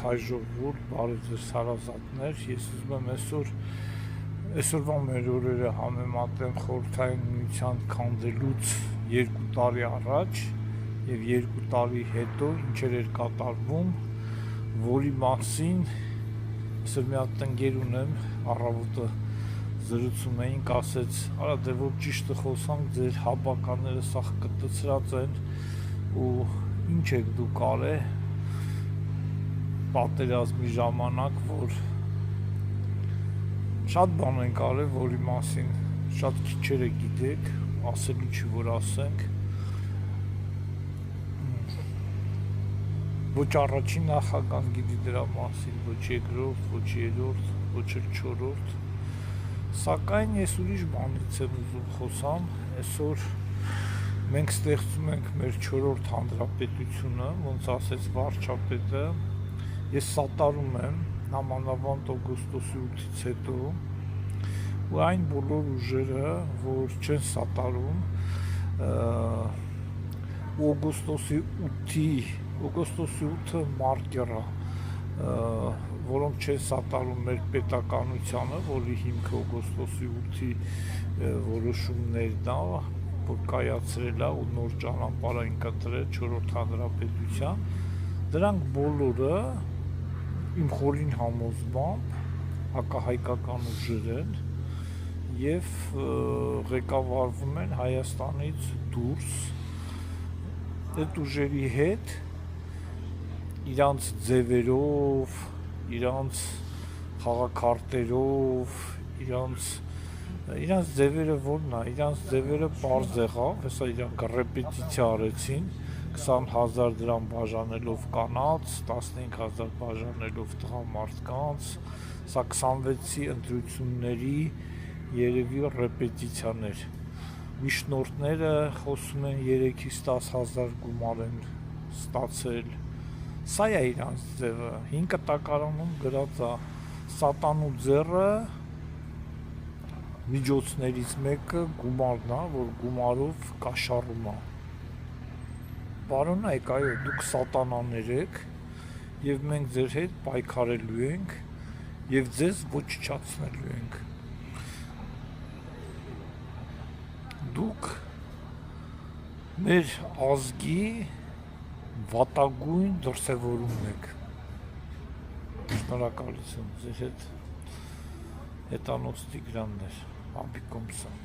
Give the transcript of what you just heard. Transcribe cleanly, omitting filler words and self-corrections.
հայ ժողովուրդ, բարև ձեզ հարազատներ, ես ուզում եմ այսօրվա մեր օրերը համեմատեմ Խորհրդային Միության քանդելուց 2 տարի առաջ եւ 2 տարի հետո ինչեր էր կատարվում, որի մասին այսօր մի հատ տնկեր ունեմ, առավոտը զրուցում էինք, ասեց, արա դե որ ճիշտը խոսանք, ձեր հաբականները սաղ կտցրած են ու ինչ եք դուք արել պատերազմի ժամանակ, որ շատ բան ենք արել, որի մասին շատ քիչերը գիտեք, ասելու չի որ ասենք, ոչ առաջին նախագահան գիտի դրա մասին, ոչ երկրորդ, ոչ երրորդ, ոչ էլ չորրորդ, սակայն ես ուրիշ բանից եմ ուզում խոսամ, այսօր մենք ստեղծում ենք մեր 4-րդ հանրապետությունը, ոնց ասեց վարչապետը, ես սատարում եմ նամանավանդ օգոստոսի 8-ից հետո ու այն բոլոր ուժերը, որ չեն սատարում օգոստոսի 8-ը մարկերա, որոնք չեն սատարում մեր պետականությանը, որի հիմքը օգոստոսի 8-ի որոշումներն է, որ կայացրել է ու նոր ճանապարհ են կտրել 4-րդ հանրապետության, դրանք բոլորը իմ խորին համոզմամբ հակահայկական ուժեր են եւ ղեկավարվում են Հայաստանից դուրս այդ ուժերի հետ իրանց ձևերով, իրանց խաղաքարտերով, իրանց ձևերը որն է, իրանց ձևերը պարզ եղավ, հեսա իրանք ռեպետիցիա արեցին 20,000 դրամ բաժանելով կանանց, 15,000 բաժանելով տղամարդկանց, սա 26-ի ընտրությունների երևի ռեպետիցիաներ, միջնորդները խոսում են 3-ից 10,000 գումար են ստացել, սա է իրանց ձևը, 5 տակարանում գրած է, սատանու ձեռը միջոցներից մեկը գումարն է, որ գումարով կաշառում է, պարոնայք, այո, դուք սատանաներ եք և մենք ձեր հետ պայքարելու ենք և ձեզ ոչնչացնելու ենք, դուք մեր ազգի վատագույն դրսևորումն եք, շնորհակալություն, ձեր հետ հետանոց Տիգրաններ, Աբիկոմսը